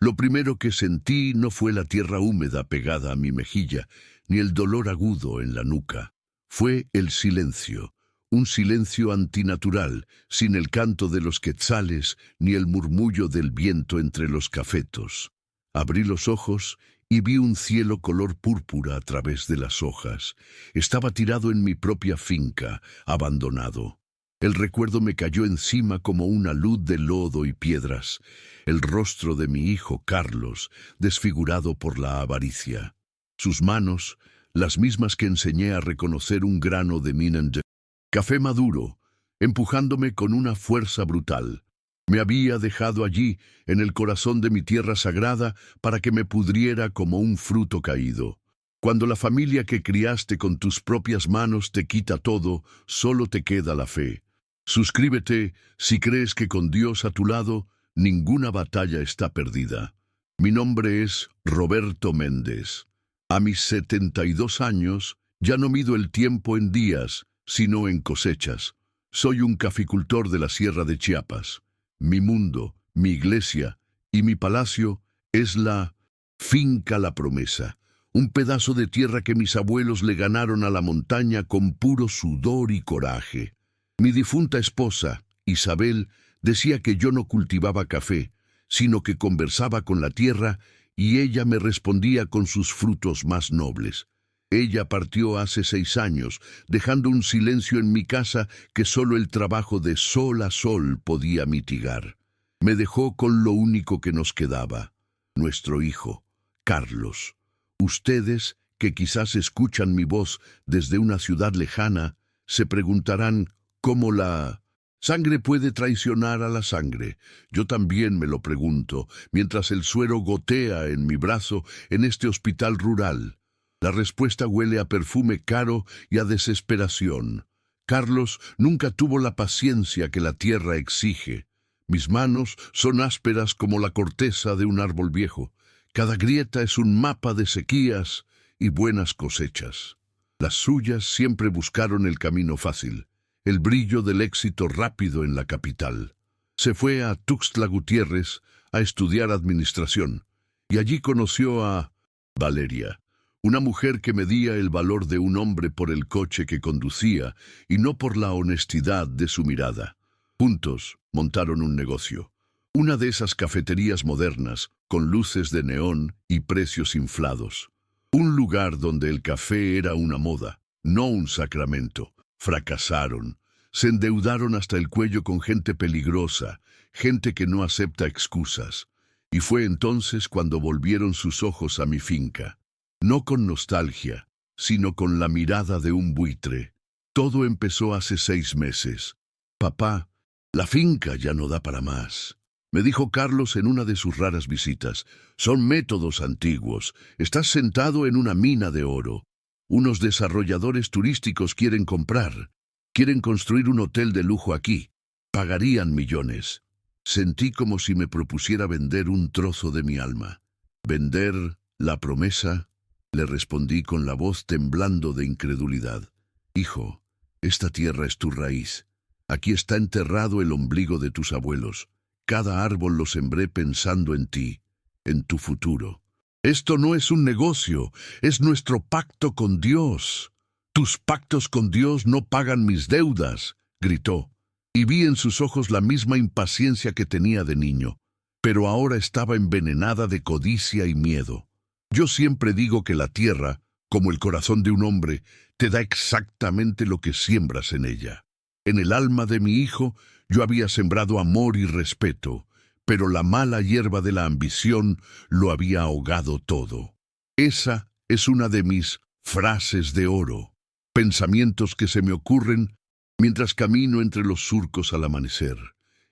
Lo primero que sentí no fue la tierra húmeda pegada a mi mejilla, ni el dolor agudo en la nuca. Fue el silencio, un silencio antinatural, sin el canto de los quetzales, ni el murmullo del viento entre los cafetos. Abrí los ojos y vi un cielo color púrpura a través de las hojas. Estaba tirado en mi propia finca, abandonado. El recuerdo me cayó encima como una luz de lodo y piedras. El rostro de mi hijo Carlos, desfigurado por la avaricia. Sus manos, las mismas que enseñé a reconocer un grano de Minand. Café maduro, empujándome con una fuerza brutal. Me había dejado allí, en el corazón de mi tierra sagrada, para que me pudriera como un fruto caído. Cuando la familia que criaste con tus propias manos te quita todo, solo te queda la fe. Suscríbete si crees que con Dios a tu lado, ninguna batalla está perdida. Mi nombre es Roberto Méndez. A mis 72 años, ya no mido el tiempo en días, sino en cosechas. Soy un caficultor de la Sierra de Chiapas. Mi mundo, mi iglesia y mi palacio es la finca La Promesa, un pedazo de tierra que mis abuelos le ganaron a la montaña con puro sudor y coraje. Mi difunta esposa, Isabel, decía que yo no cultivaba café, sino que conversaba con la tierra y ella me respondía con sus frutos más nobles. Ella partió hace 6 años, dejando un silencio en mi casa que solo el trabajo de sol a sol podía mitigar. Me dejó con lo único que nos quedaba, nuestro hijo, Carlos. Ustedes, que quizás escuchan mi voz desde una ciudad lejana, se preguntarán cómo la sangre puede traicionar a la sangre. Yo también me lo pregunto, mientras el suero gotea en mi brazo en este hospital rural. La respuesta huele a perfume caro y a desesperación. Carlos nunca tuvo la paciencia que la tierra exige. Mis manos son ásperas como la corteza de un árbol viejo. Cada grieta es un mapa de sequías y buenas cosechas. Las suyas siempre buscaron el camino fácil, el brillo del éxito rápido en la capital. Se fue a Tuxtla Gutiérrez a estudiar administración y allí conoció a Valeria. Una mujer que medía el valor de un hombre por el coche que conducía y no por la honestidad de su mirada. Juntos montaron un negocio. Una de esas cafeterías modernas, con luces de neón y precios inflados. Un lugar donde el café era una moda, no un sacramento. Fracasaron. Se endeudaron hasta el cuello con gente peligrosa, gente que no acepta excusas. Y fue entonces cuando volvieron sus ojos a mi finca. No con nostalgia, sino con la mirada de un buitre. Todo empezó hace 6 meses. Papá, la finca ya no da para más. Me dijo Carlos en una de sus raras visitas. Son métodos antiguos. Estás sentado en una mina de oro. Unos desarrolladores turísticos quieren comprar. Quieren construir un hotel de lujo aquí. Pagarían millones. Sentí como si me propusiera vender un trozo de mi alma. ¿Vender la promesa? Le respondí con la voz temblando de incredulidad. Hijo, esta tierra es tu raíz. Aquí está enterrado el ombligo de tus abuelos. Cada árbol lo sembré pensando en ti, en tu futuro. Esto no es un negocio, es nuestro pacto con Dios. Tus pactos con Dios no pagan mis deudas, gritó. Y vi en sus ojos la misma impaciencia que tenía de niño, pero ahora estaba envenenada de codicia y miedo. Yo siempre digo que la tierra, como el corazón de un hombre, te da exactamente lo que siembras en ella. En el alma de mi hijo yo había sembrado amor y respeto, pero la mala hierba de la ambición lo había ahogado todo. Esa es una de mis frases de oro, pensamientos que se me ocurren mientras camino entre los surcos al amanecer.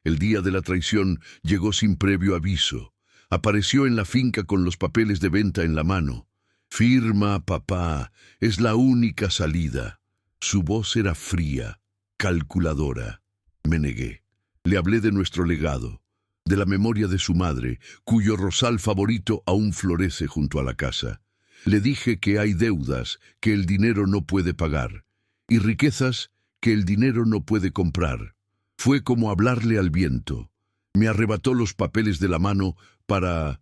El día de la traición llegó sin previo aviso. Apareció en la finca con los papeles de venta en la mano. Firma, papá, es la única salida. Su voz era fría, calculadora. Me negué. Le hablé de nuestro legado, de la memoria de su madre, cuyo rosal favorito aún florece junto a la casa. Le dije que hay deudas que el dinero no puede pagar, y riquezas que el dinero no puede comprar. Fue como hablarle al viento. Me arrebató los papeles de la mano para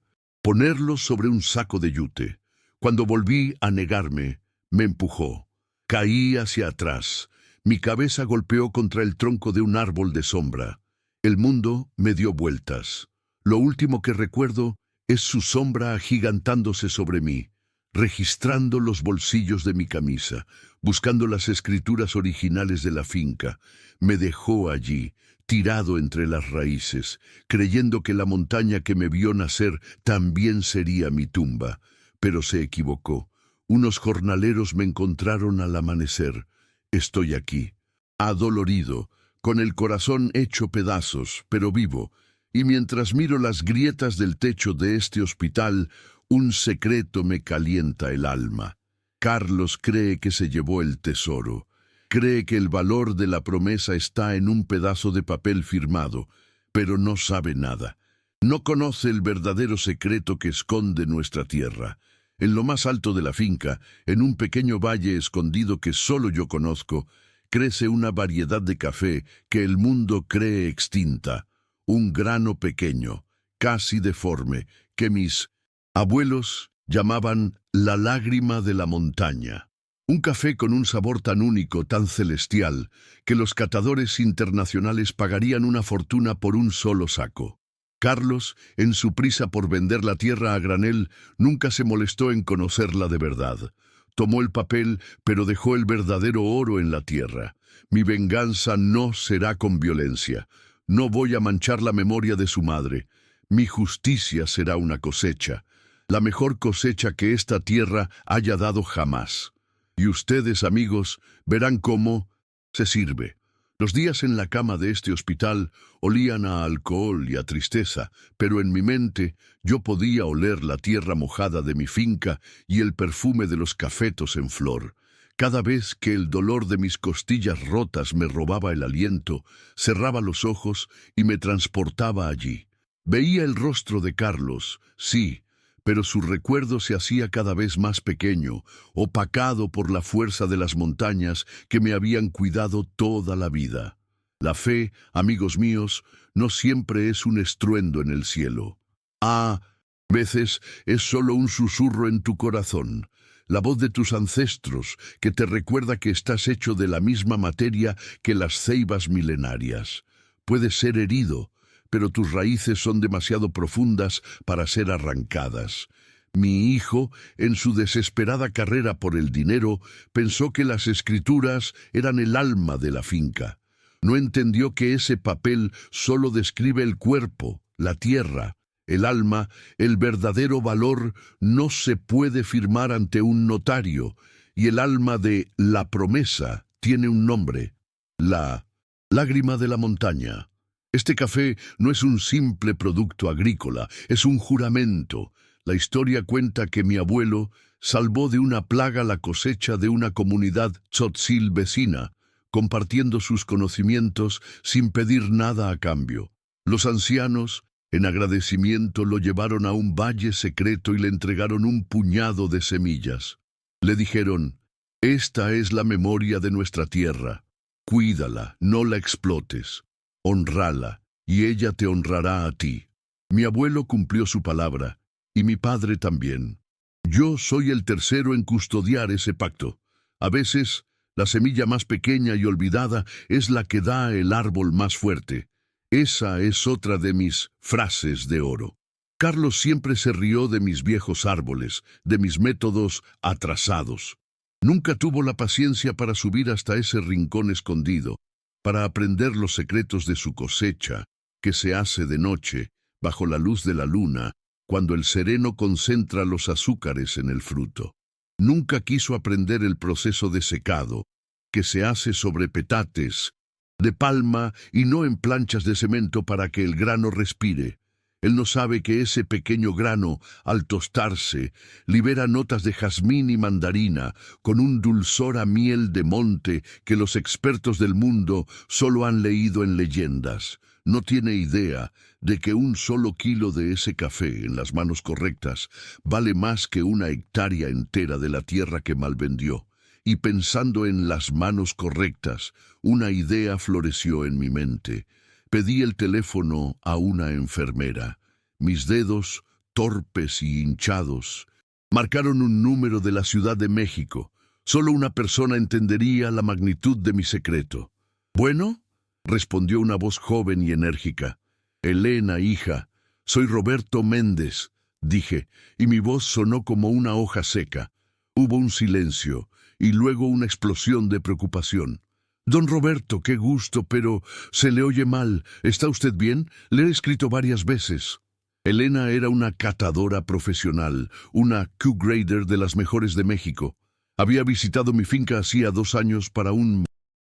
ponerlos sobre un saco de yute. Cuando volví a negarme, me empujó. Caí hacia atrás. Mi cabeza golpeó contra el tronco de un árbol de sombra. El mundo me dio vueltas. Lo último que recuerdo es su sombra agigantándose sobre mí, registrando los bolsillos de mi camisa, buscando las escrituras originales de la finca. Me dejó allí, tirado entre las raíces, creyendo que la montaña que me vio nacer también sería mi tumba. Pero se equivocó. Unos jornaleros me encontraron al amanecer. Estoy aquí, adolorido, con el corazón hecho pedazos, pero vivo, y mientras miro las grietas del techo de este hospital, un secreto me calienta el alma. Carlos cree que se llevó el tesoro. Cree que el valor de la promesa está en un pedazo de papel firmado, pero no sabe nada. No conoce el verdadero secreto que esconde nuestra tierra. En lo más alto de la finca, en un pequeño valle escondido que solo yo conozco, crece una variedad de café que el mundo cree extinta. Un grano pequeño, casi deforme, que mis abuelos llamaban la lágrima de la montaña. Un café con un sabor tan único, tan celestial, que los catadores internacionales pagarían una fortuna por un solo saco. Carlos, en su prisa por vender la tierra a granel, nunca se molestó en conocerla de verdad. Tomó el papel, pero dejó el verdadero oro en la tierra. Mi venganza no será con violencia. No voy a manchar la memoria de su madre. Mi justicia será una cosecha, la mejor cosecha que esta tierra haya dado jamás. Y ustedes, amigos, verán cómo se sirve. Los días en la cama de este hospital olían a alcohol y a tristeza, pero en mi mente yo podía oler la tierra mojada de mi finca y el perfume de los cafetos en flor. Cada vez que el dolor de mis costillas rotas me robaba el aliento, cerraba los ojos y me transportaba allí. Veía el rostro de Carlos, sí, pero su recuerdo se hacía cada vez más pequeño, opacado por la fuerza de las montañas que me habían cuidado toda la vida. La fe, amigos míos, no siempre es un estruendo en el cielo. A veces es solo un susurro en tu corazón, la voz de tus ancestros que te recuerda que estás hecho de la misma materia que las ceibas milenarias. Puedes ser herido, pero tus raíces son demasiado profundas para ser arrancadas. Mi hijo, en su desesperada carrera por el dinero, pensó que las escrituras eran el alma de la finca. No entendió que ese papel solo describe el cuerpo, la tierra. El alma, el verdadero valor, no se puede firmar ante un notario, y el alma de la promesa tiene un nombre: la lágrima de la montaña. Este café no es un simple producto agrícola, es un juramento. La historia cuenta que mi abuelo salvó de una plaga la cosecha de una comunidad tzotzil vecina, compartiendo sus conocimientos sin pedir nada a cambio. Los ancianos, en agradecimiento, lo llevaron a un valle secreto y le entregaron un puñado de semillas. Le dijeron: «Esta es la memoria de nuestra tierra. Cuídala, no la explotes. Honrala, y ella te honrará a ti». Mi abuelo cumplió su palabra, y mi padre también. Yo soy el tercero en custodiar ese pacto. A veces, la semilla más pequeña y olvidada es la que da el árbol más fuerte. Esa es otra de mis frases de oro. Carlos siempre se rió de mis viejos árboles, de mis métodos atrasados. Nunca tuvo la paciencia para subir hasta ese rincón escondido, para aprender los secretos de su cosecha, que se hace de noche, bajo la luz de la luna, cuando el sereno concentra los azúcares en el fruto. Nunca quiso aprender el proceso de secado, que se hace sobre petates de palma y no en planchas de cemento para que el grano respire. Él no sabe que ese pequeño grano, al tostarse, libera notas de jazmín y mandarina, con un dulzor a miel de monte que los expertos del mundo solo han leído en leyendas. No tiene idea de que un solo kilo de ese café en las manos correctas vale más que una hectárea entera de la tierra que malvendió. Y pensando en las manos correctas, una idea floreció en mi mente. Pedí el teléfono a una enfermera. Mis dedos torpes y hinchados. Marcaron un número de la Ciudad de México. Solo una persona entendería la magnitud de mi secreto. «Bueno», respondió una voz joven y enérgica. «Elena, hija, soy Roberto Méndez», dije, y mi voz sonó como una hoja seca. Hubo un silencio, y luego una explosión de preocupación. «Don Roberto, qué gusto, pero se le oye mal. ¿Está usted bien? Le he escrito varias veces». Elena era una catadora profesional, una Q-grader de las mejores de México. Había visitado mi finca hacía 2 años para un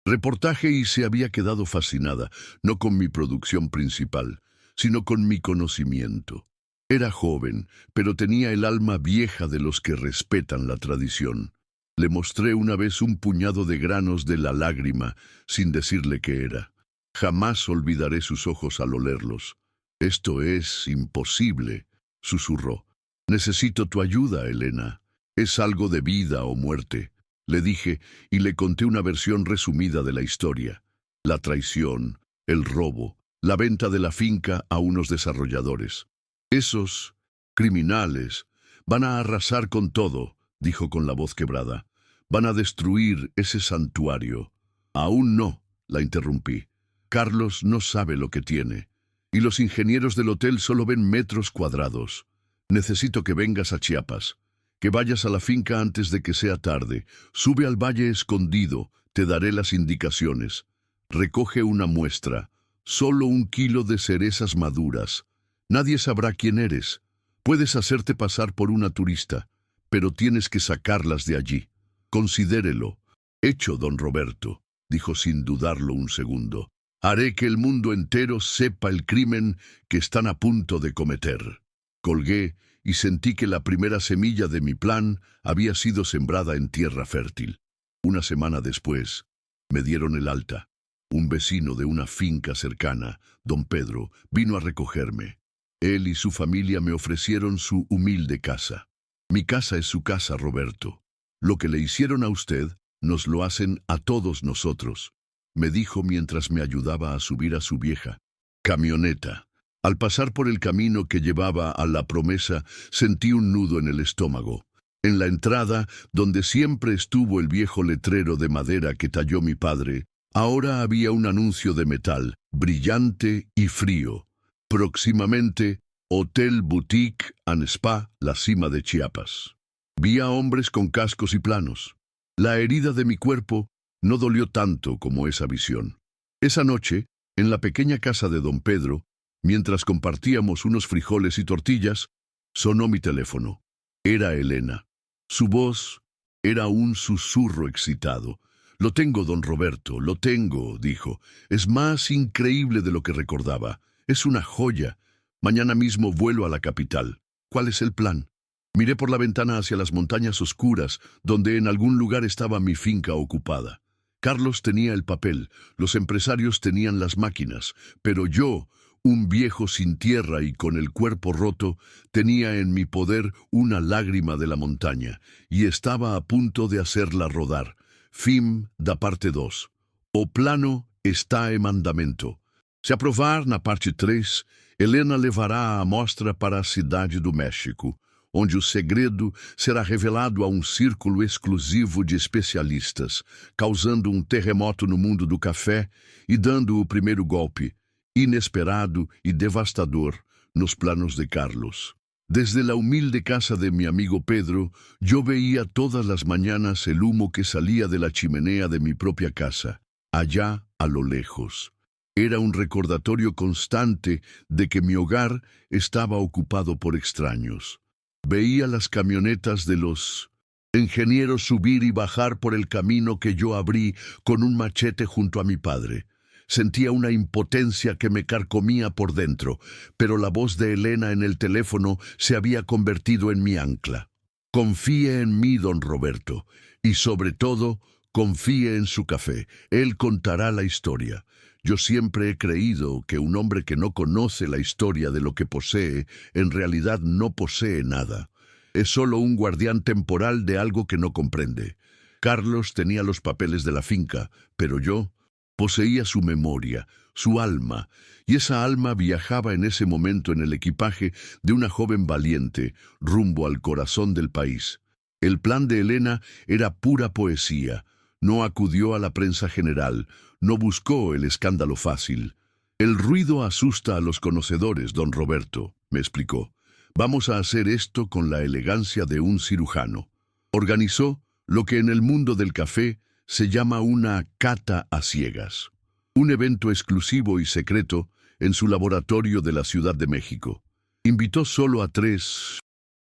reportaje y se había quedado fascinada, no con mi producción principal, sino con mi conocimiento. Era joven, pero tenía el alma vieja de los que respetan la tradición. Le mostré una vez un puñado de granos de la lágrima, sin decirle qué era. Jamás olvidaré sus ojos al olerlos. «Esto es imposible», susurró. «Necesito tu ayuda, Elena. Es algo de vida o muerte», le dije, y le conté una versión resumida de la historia. La traición, el robo, la venta de la finca a unos desarrolladores. «Esos criminales van a arrasar con todo», dijo con la voz quebrada. «Van a destruir ese santuario». «Aún no», la interrumpí. «Carlos no sabe lo que tiene. Y los ingenieros del hotel solo ven metros cuadrados. Necesito que vengas a Chiapas, que vayas a la finca antes de que sea tarde. Sube al Valle Escondido, te daré las indicaciones. Recoge una muestra, solo 1 kilo de cerezas maduras. Nadie sabrá quién eres. Puedes hacerte pasar por una turista, pero tienes que sacarlas de allí. Considérelo». «Hecho, don Roberto», dijo sin dudarlo un segundo. «Haré que el mundo entero sepa el crimen que están a punto de cometer». Colgué y sentí que la primera semilla de mi plan había sido sembrada en tierra fértil. Una semana después, me dieron el alta. Un vecino de una finca cercana, don Pedro, vino a recogerme. Él y su familia me ofrecieron su humilde casa. «Mi casa es su casa, Roberto. Lo que le hicieron a usted, nos lo hacen a todos nosotros», me dijo mientras me ayudaba a subir a su vieja camioneta. Al pasar por el camino que llevaba a La Promesa, sentí un nudo en el estómago. En la entrada, donde siempre estuvo el viejo letrero de madera que talló mi padre, ahora había un anuncio de metal, brillante y frío. Próximamente, Hotel Boutique and Spa, la cima de Chiapas. Vi a hombres con cascos y planos. La herida de mi cuerpo no dolió tanto como esa visión. Esa noche, en la pequeña casa de don Pedro, mientras compartíamos unos frijoles y tortillas, sonó mi teléfono. Era Elena. Su voz era un susurro excitado. «Lo tengo, don Roberto, lo tengo», dijo. «Es más increíble de lo que recordaba. Es una joya. Mañana mismo vuelo a la capital. ¿Cuál es el plan?» Miré por la ventana hacia las montañas oscuras, donde en algún lugar estaba mi finca ocupada. Carlos tenía el papel, los empresarios tenían las máquinas, pero yo, un viejo sin tierra y con el cuerpo roto, tenía en mi poder una lágrima de la montaña, y estaba a punto de hacerla rodar. Fim da parte 2. O plano está en mandamento. Se aprovar na parte 3, Helena levará a amostra para a cidade do México, onde o segredo será revelado a um círculo exclusivo de especialistas, causando um terremoto no mundo do café e dando o primeiro golpe, inesperado y devastador, nos planos de Carlos. Desde la humilde casa de mi amigo Pedro, yo veía todas las mañanas el humo que salía de la chimenea de mi propia casa, allá a lo lejos. Era un recordatorio constante de que mi hogar estaba ocupado por extraños. Veía las camionetas de los ingenieros subir y bajar por el camino que yo abrí con un machete junto a mi padre. Sentía una impotencia que me carcomía por dentro, pero la voz de Elena en el teléfono se había convertido en mi ancla. «Confíe en mí, don Roberto, y sobre todo, confíe en su café. Él contará la historia. Yo siempre he creído que un hombre que no conoce la historia de lo que posee, en realidad no posee nada. Es solo un guardián temporal de algo que no comprende. Carlos tenía los papeles de la finca, pero yo poseía su memoria, su alma, y esa alma viajaba en ese momento en el equipaje de una joven valiente rumbo al corazón del país. El plan de Elena era pura poesía. No acudió a la prensa general, no buscó el escándalo fácil. El ruido asusta a los conocedores, don Roberto, me explicó. Vamos a hacer esto con la elegancia de un cirujano. Organizó lo que en el mundo del café se llama una cata a ciegas. Un evento exclusivo y secreto en su laboratorio de la Ciudad de México. Invitó solo a 3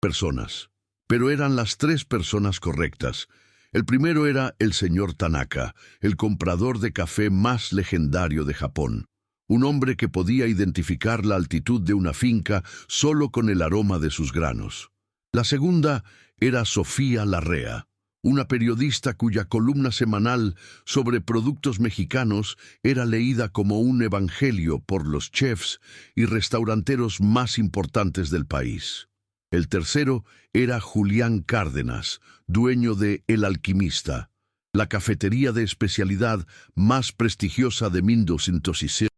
personas, pero eran las 3 personas correctas. El primero era el señor Tanaka, el comprador de café más legendario de Japón. Un hombre que podía identificar la altitud de una finca solo con el aroma de sus granos. La segunda era Sofía Larrea, una periodista cuya columna semanal sobre productos mexicanos era leída como un evangelio por los chefs y restauranteros más importantes del país. El tercero era Julián Cárdenas, dueño de El Alquimista, la cafetería de especialidad más prestigiosa de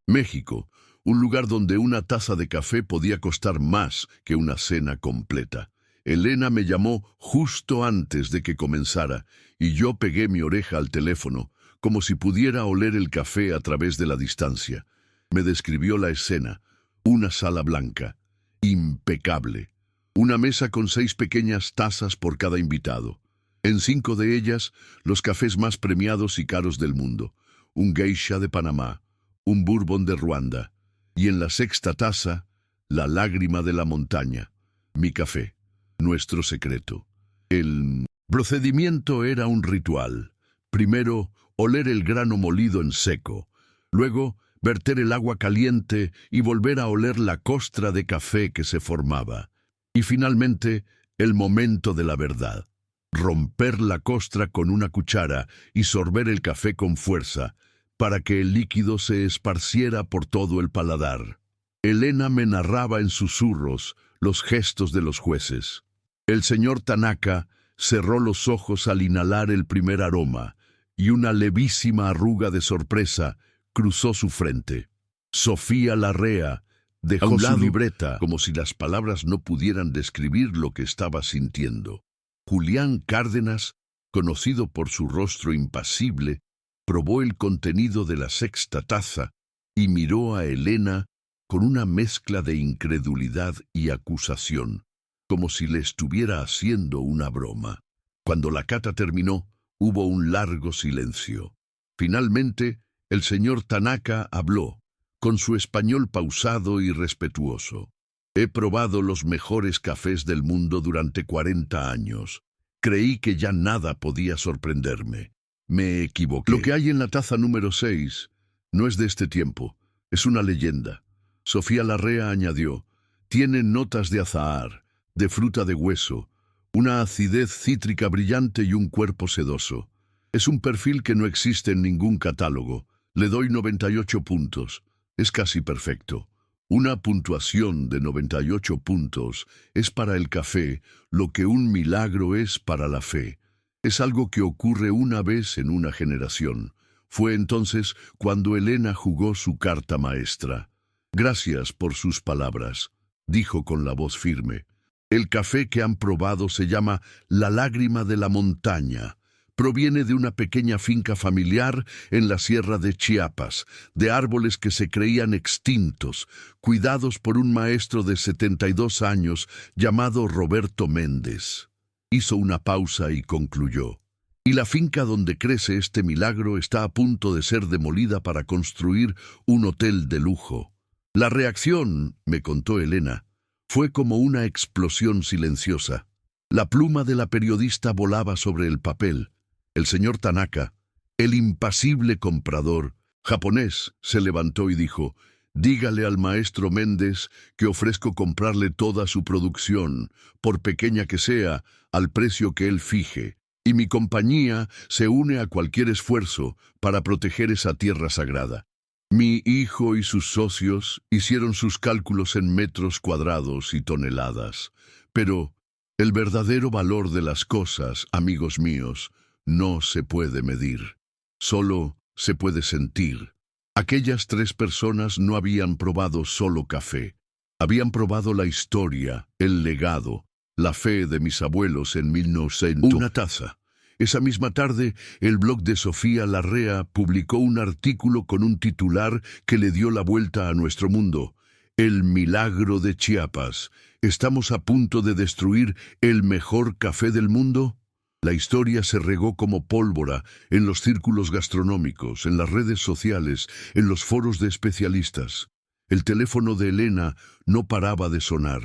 México, un lugar donde una taza de café podía costar más que una cena completa. Elena me llamó justo antes de que comenzara y yo pegué mi oreja al teléfono, como si pudiera oler el café a través de la distancia. Me describió la escena: una sala blanca, impecable, una mesa con 6 pequeñas tazas por cada invitado. En 5 de ellas, los cafés más premiados y caros del mundo, un geisha de Panamá, un bourbon de Ruanda, y en la 6ª taza, la lágrima de la montaña, mi café, nuestro secreto. El procedimiento era un ritual. Primero, oler el grano molido en seco. Luego, verter el agua caliente y volver a oler la costra de café que se formaba. Y finalmente, el momento de la verdad. Romper la costra con una cuchara y sorber el café con fuerza, para que el líquido se esparciera por todo el paladar. Elena me narraba en susurros los gestos de los jueces. El señor Tanaka cerró los ojos al inhalar el primer aroma, y una levísima arruga de sorpresa cruzó su frente. Sofía Larrea dejó su libreta como si las palabras no pudieran describir lo que estaba sintiendo. Julián Cárdenas, conocido por su rostro impasible, probó el contenido de la 6ª taza y miró a Elena con una mezcla de incredulidad y acusación, como si le estuviera haciendo una broma. Cuando la cata terminó, hubo un largo silencio. Finalmente, el señor Tanaka habló, con su español pausado y respetuoso. He probado los mejores cafés del mundo durante 40 años. Creí que ya nada podía sorprenderme. Me equivoqué. Lo que hay en la taza número 6 no es de este tiempo, es una leyenda. Sofía Larrea añadió: tiene notas de azahar, de fruta de hueso, una acidez cítrica brillante y un cuerpo sedoso. Es un perfil que no existe en ningún catálogo. Le doy 98 puntos. Es casi perfecto. Una puntuación de 98 puntos es para el café lo que un milagro es para la fe. Es algo que ocurre una vez en una generación. Fue entonces cuando Elena jugó su carta maestra. Gracias por sus palabras, dijo con la voz firme. El café que han probado se llama La Lágrima de la Montaña. Proviene de una pequeña finca familiar en la sierra de Chiapas, de árboles que se creían extintos, cuidados por un maestro de 72 años llamado Roberto Méndez. Hizo una pausa y concluyó. Y la finca donde crece este milagro está a punto de ser demolida para construir un hotel de lujo. La reacción, me contó Elena, fue como una explosión silenciosa. La pluma de la periodista volaba sobre el papel. El señor Tanaka, el impasible comprador japonés, se levantó y dijo: dígale al maestro Méndez que ofrezco comprarle toda su producción, por pequeña que sea, al precio que él fije, y mi compañía se une a cualquier esfuerzo para proteger esa tierra sagrada. Mi hijo y sus socios hicieron sus cálculos en metros cuadrados y toneladas, pero el verdadero valor de las cosas, amigos míos, no se puede medir, solo se puede sentir. Aquellas 3 personas no habían probado solo café. Habían probado la historia, el legado, la fe de mis abuelos en 1900. Una taza. Esa misma tarde, el blog de Sofía Larrea publicó un artículo con un titular que le dio la vuelta a nuestro mundo. El milagro de Chiapas. ¿Estamos a punto de destruir el mejor café del mundo? La historia se regó como pólvora en los círculos gastronómicos, en las redes sociales, en los foros de especialistas. El teléfono de Elena no paraba de sonar.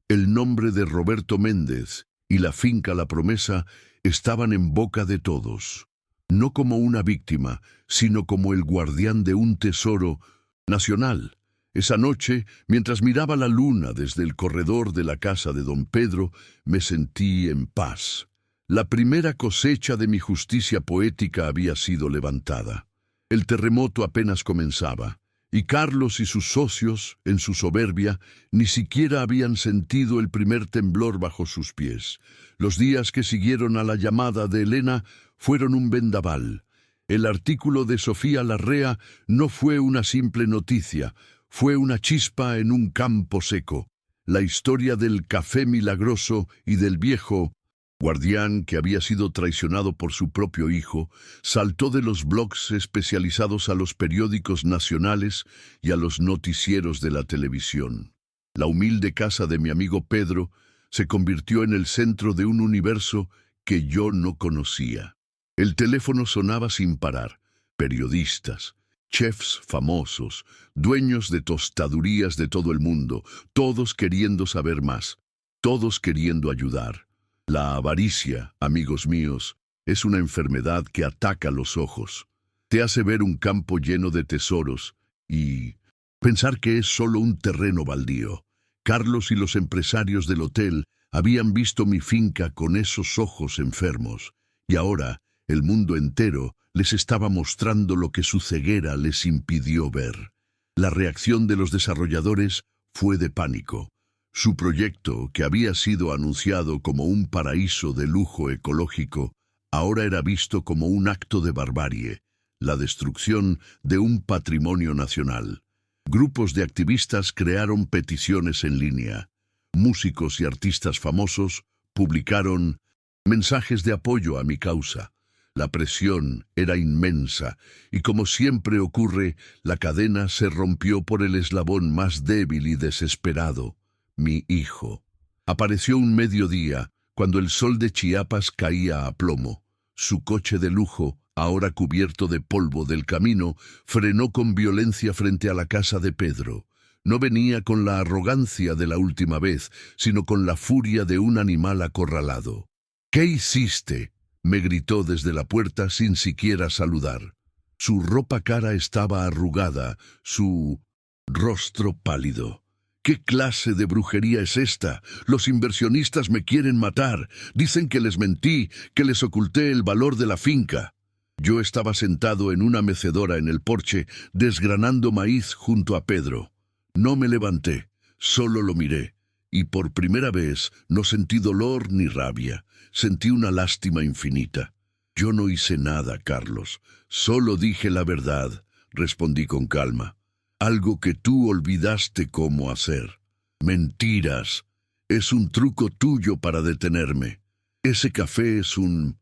El nombre de Roberto Méndez y la finca La Promesa estaban en boca de todos. No como una víctima, sino como el guardián de un tesoro nacional. Esa noche, mientras miraba la luna desde el corredor de la casa de don Pedro, me sentí en paz. La primera cosecha de mi justicia poética había sido levantada. El terremoto apenas comenzaba, y Carlos y sus socios, en su soberbia, ni siquiera habían sentido el primer temblor bajo sus pies. Los días que siguieron a la llamada de Elena fueron un vendaval. El artículo de Sofía Larrea no fue una simple noticia, fue una chispa en un campo seco. La historia del café milagroso y del viejo guardián que había sido traicionado por su propio hijo, saltó de los blogs especializados a los periódicos nacionales y a los noticieros de la televisión. La humilde casa de mi amigo Pedro se convirtió en el centro de un universo que yo no conocía. El teléfono sonaba sin parar. Periodistas, chefs famosos, dueños de tostadurías de todo el mundo, todos queriendo saber más, todos queriendo ayudar. La avaricia, amigos míos, es una enfermedad que ataca los ojos. Te hace ver un campo lleno de tesoros y pensar que es solo un terreno baldío. Carlos y los empresarios del hotel habían visto mi finca con esos ojos enfermos, y ahora el mundo entero les estaba mostrando lo que su ceguera les impidió ver. La reacción de los desarrolladores fue de pánico. Su proyecto, que había sido anunciado como un paraíso de lujo ecológico, ahora era visto como un acto de barbarie, la destrucción de un patrimonio nacional. Grupos de activistas crearon peticiones en línea. Músicos y artistas famosos publicaron mensajes de apoyo a mi causa. La presión era inmensa y, como siempre ocurre, la cadena se rompió por el eslabón más débil y desesperado. Mi hijo. Apareció un mediodía, cuando el sol de Chiapas caía a plomo. Su coche de lujo, ahora cubierto de polvo del camino, frenó con violencia frente a la casa de Pedro. No venía con la arrogancia de la última vez, sino con la furia de un animal acorralado. «¿Qué hiciste?», me gritó desde la puerta sin siquiera saludar. Su ropa cara estaba arrugada, su rostro pálido. «¿Qué clase de brujería es esta? Los inversionistas me quieren matar. Dicen que les mentí, que les oculté el valor de la finca». Yo estaba sentado en una mecedora en el porche, desgranando maíz junto a Pedro. No me levanté, solo lo miré, y por primera vez no sentí dolor ni rabia. Sentí una lástima infinita. «Yo no hice nada, Carlos. Solo dije la verdad», respondí con calma. «Algo que tú olvidaste cómo hacer». «Mentiras. Es un truco tuyo para detenerme. Ese café es un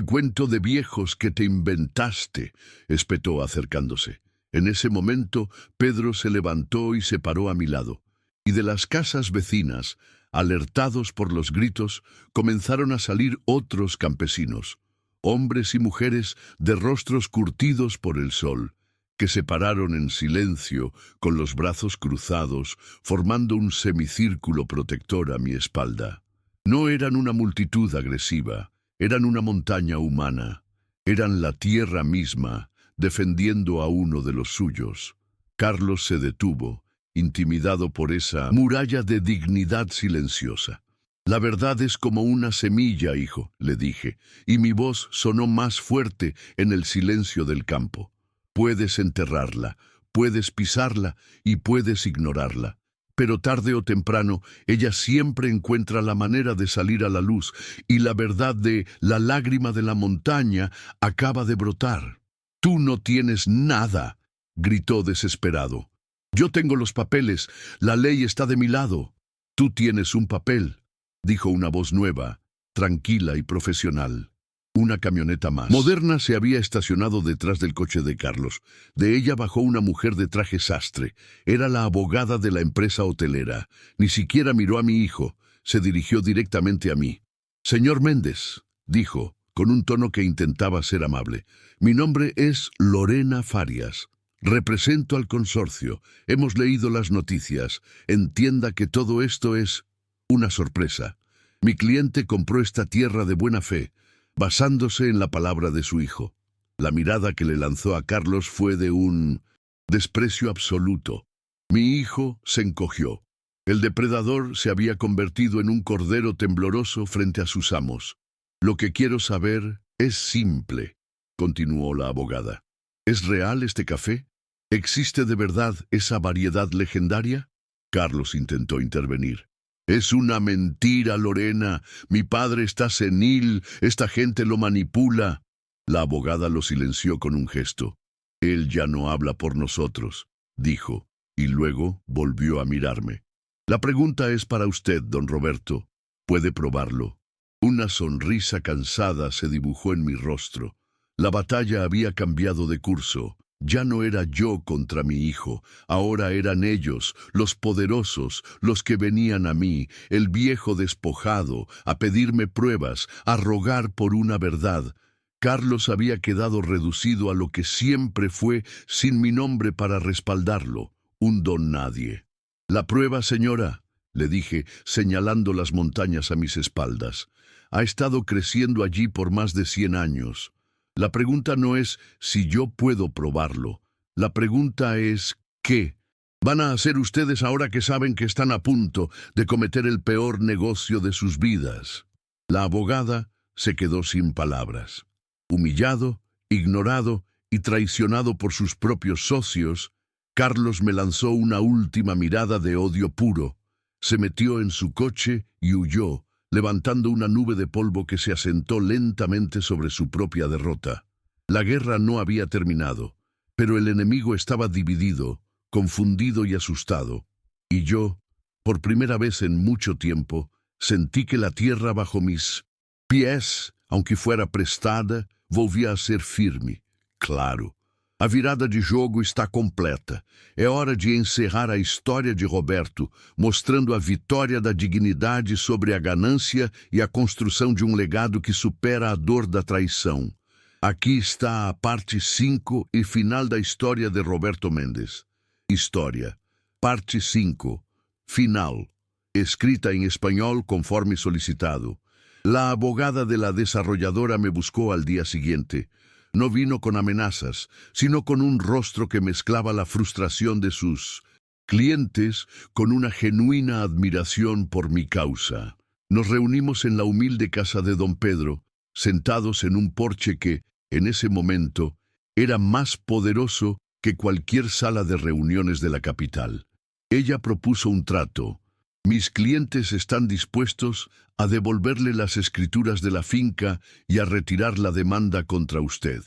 cuento de viejos que te inventaste», espetó acercándose. En ese momento, Pedro se levantó y se paró a mi lado. Y de las casas vecinas, alertados por los gritos, comenzaron a salir otros campesinos, hombres y mujeres de rostros curtidos por el sol, que se pararon en silencio, con los brazos cruzados, formando un semicírculo protector a mi espalda. No eran una multitud agresiva, eran una montaña humana, eran la tierra misma, defendiendo a uno de los suyos. Carlos se detuvo, intimidado por esa muralla de dignidad silenciosa. «La verdad es como una semilla, hijo», le dije, y mi voz sonó más fuerte en el silencio del campo. «Puedes enterrarla, puedes pisarla y puedes ignorarla, pero tarde o temprano ella siempre encuentra la manera de salir a la luz, y la verdad de la lágrima de la montaña acaba de brotar. Tú no tienes nada», gritó desesperado. «Yo tengo los papeles, la ley está de mi lado». «Tú tienes un papel», dijo una voz nueva, tranquila y profesional. Una camioneta más moderna se había estacionado detrás del coche de Carlos. De ella bajó una mujer de traje sastre. Era la abogada de la empresa hotelera. Ni siquiera miró a mi hijo. Se dirigió directamente a mí. «Señor Méndez», dijo, con un tono que intentaba ser amable, «mi nombre es Lorena Farias. Represento al consorcio. Hemos leído las noticias. Entienda que todo esto es una sorpresa. Mi cliente compró esta tierra de buena fe, basándose en la palabra de su hijo». La mirada que le lanzó a Carlos fue de un desprecio absoluto. Mi hijo se encogió. El depredador se había convertido en un cordero tembloroso frente a sus amos. «Lo que quiero saber es simple», continuó la abogada. «¿Es real este café? ¿Existe de verdad esa variedad legendaria?» Carlos intentó intervenir. «Es una mentira, Lorena. Mi padre está senil. Esta gente lo manipula». La abogada lo silenció con un gesto. «Él ya no habla por nosotros», dijo, y luego volvió a mirarme. «La pregunta es para usted, don Roberto. ¿Puede probarlo?» Una sonrisa cansada se dibujó en mi rostro. La batalla había cambiado de curso. Ya no era yo contra mi hijo, ahora eran ellos, los poderosos, los que venían a mí, el viejo despojado, a pedirme pruebas, a rogar por una verdad. Carlos había quedado reducido a lo que siempre fue, sin mi nombre para respaldarlo, un don nadie. «La prueba, señora», le dije, señalando las montañas a mis espaldas, «ha estado creciendo allí por más de 100 años. La pregunta no es si yo puedo probarlo. La pregunta es ¿qué van a hacer ustedes ahora que saben que están a punto de cometer el peor negocio de sus vidas?» La abogada se quedó sin palabras. Humillado, ignorado y traicionado por sus propios socios, Carlos me lanzó una última mirada de odio puro. Se metió en su coche y huyó, levantando una nube de polvo que se asentó lentamente sobre su propia derrota. La guerra no había terminado, pero el enemigo estaba dividido, confundido y asustado. Y yo, por primera vez en mucho tiempo, sentí que la tierra bajo mis pies, aunque fuera prestada, volvia a ser firme. Claro, a virada de jogo está completa. É hora de encerrar a história de Roberto, mostrando a vitória da dignidade sobre a ganância e a construção de um legado que supera a dor da traição. Aqui está a parte 5 e final da história de Roberto Méndez. História. Parte 5. Final. Escrita en español conforme solicitado. La abogada de la desarrolladora me buscó al día siguiente. No vino con amenazas, sino con un rostro que mezclaba la frustración de sus clientes con una genuina admiración por mi causa. Nos reunimos en la humilde casa de don Pedro, sentados en un porche que, en ese momento, era más poderoso que cualquier sala de reuniones de la capital. Ella propuso un trato. «Mis clientes están dispuestos a devolverle las escrituras de la finca y a retirar la demanda contra usted.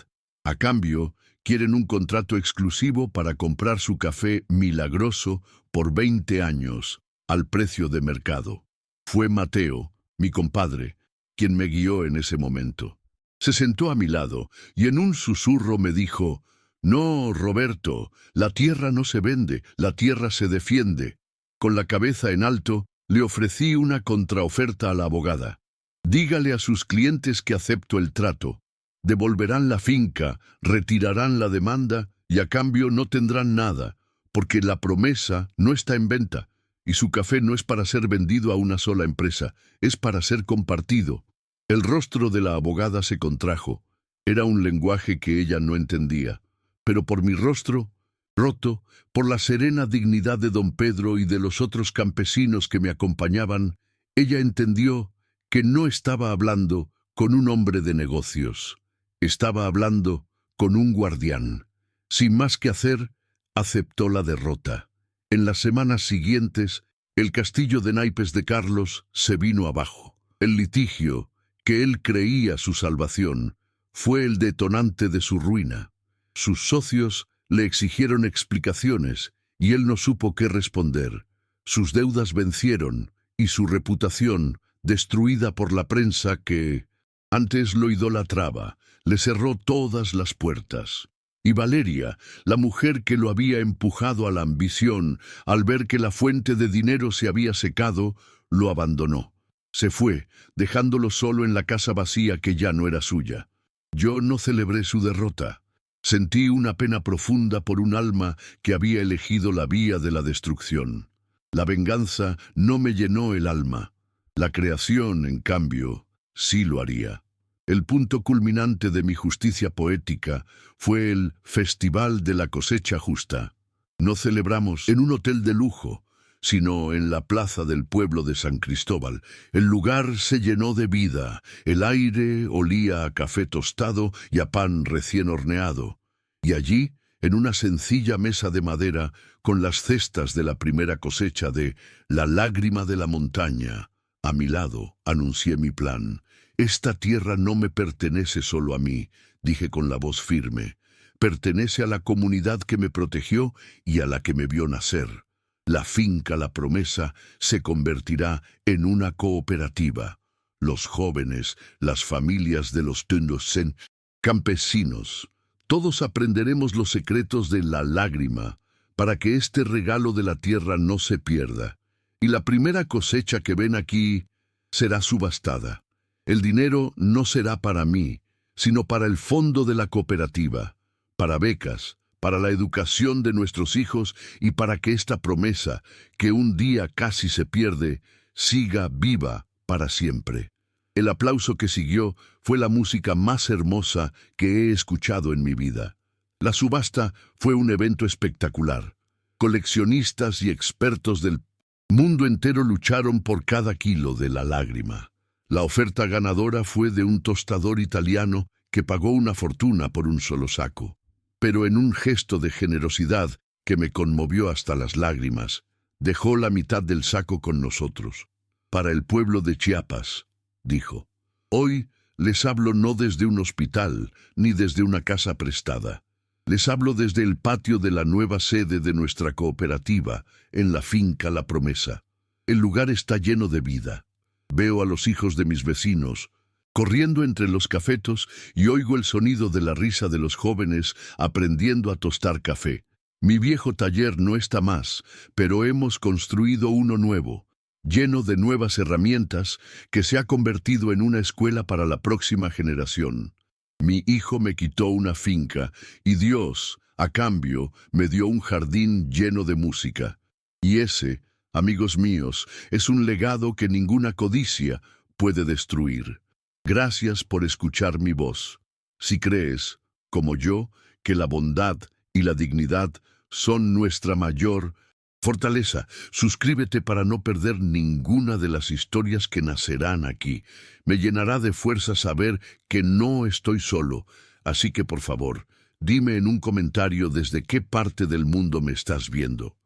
A cambio, quieren un contrato exclusivo para comprar su café milagroso por 20 años, al precio de mercado». Fue Mateo, mi compadre, quien me guió en ese momento. Se sentó a mi lado y en un susurro me dijo: «No, Roberto, la tierra no se vende, la tierra se defiende». Con la cabeza en alto, le ofrecí una contraoferta a la abogada. «Dígale a sus clientes que acepto el trato. Devolverán la finca, retirarán la demanda y a cambio no tendrán nada, porque la promesa no está en venta y su café no es para ser vendido a una sola empresa, es para ser compartido». El rostro de la abogada se contrajo. Era un lenguaje que ella no entendía, pero por mi rostro, roto, por la serena dignidad de don Pedro y de los otros campesinos que me acompañaban, ella entendió que no estaba hablando con un hombre de negocios. Estaba hablando con un guardián. Sin más que hacer, aceptó la derrota. En las semanas siguientes, el castillo de naipes de Carlos se vino abajo. El litigio, que él creía su salvación, fue el detonante de su ruina. Sus socios Le exigieron explicaciones y él no supo qué responder. Sus deudas vencieron y su reputación, destruida por la prensa que antes lo idolatraba, le cerró todas las puertas. Y Valeria, la mujer que lo había empujado a la ambición, al ver que la fuente de dinero se había secado, lo abandonó. Se fue, dejándolo solo en la casa vacía que ya no era suya. Yo no celebré su derrota. Sentí una pena profunda por un alma que había elegido la vía de la destrucción. La venganza no me llenó el alma. La creación, en cambio, sí lo haría. El punto culminante de mi justicia poética fue el Festival de la Cosecha Justa. No celebramos en un hotel de lujo, sino en la plaza del pueblo de San Cristóbal. El lugar se llenó de vida, el aire olía a café tostado y a pan recién horneado. Y allí, en una sencilla mesa de madera, con las cestas de la primera cosecha de La lágrima de la montaña, a mi lado anuncié mi plan. Esta tierra no me pertenece solo a mí, dije con la voz firme. Pertenece a la comunidad que me protegió y a la que me vio nacer. La finca La Promesa se convertirá en una cooperativa. Los jóvenes, las familias de los Tundosen, campesinos, todos aprenderemos los secretos de la lágrima para que este regalo de la tierra no se pierda. Y la primera cosecha que ven aquí será subastada. El dinero no será para mí, sino para el fondo de la cooperativa, para becas, para la educación de nuestros hijos y para que esta promesa, que un día casi se pierde, siga viva para siempre. El aplauso que siguió fue la música más hermosa que he escuchado en mi vida. La subasta fue un evento espectacular. Coleccionistas y expertos del mundo entero lucharon por cada kilo de la lágrima. La oferta ganadora fue de un tostador italiano que pagó una fortuna por un solo saco. Pero en un gesto de generosidad que me conmovió hasta las lágrimas, dejó la mitad del saco con nosotros. Para el pueblo de Chiapas, dijo. Hoy les hablo no desde un hospital ni desde una casa prestada. Les hablo desde el patio de la nueva sede de nuestra cooperativa, en la finca La Promesa. El lugar está lleno de vida. Veo a los hijos de mis vecinos corriendo entre los cafetos y oigo el sonido de la risa de los jóvenes aprendiendo a tostar café. Mi viejo taller no está más, pero hemos construido uno nuevo, lleno de nuevas herramientas, que se ha convertido en una escuela para la próxima generación. Mi hijo me quitó una finca y Dios, a cambio, me dio un jardín lleno de música. Y ese, amigos míos, es un legado que ninguna codicia puede destruir. Gracias por escuchar mi voz. Si crees, como yo, que la bondad y la dignidad son nuestra mayor fortaleza, suscríbete para no perder ninguna de las historias que nacerán aquí. Me llenará de fuerza saber que no estoy solo, así que por favor, dime en un comentario desde qué parte del mundo me estás viendo.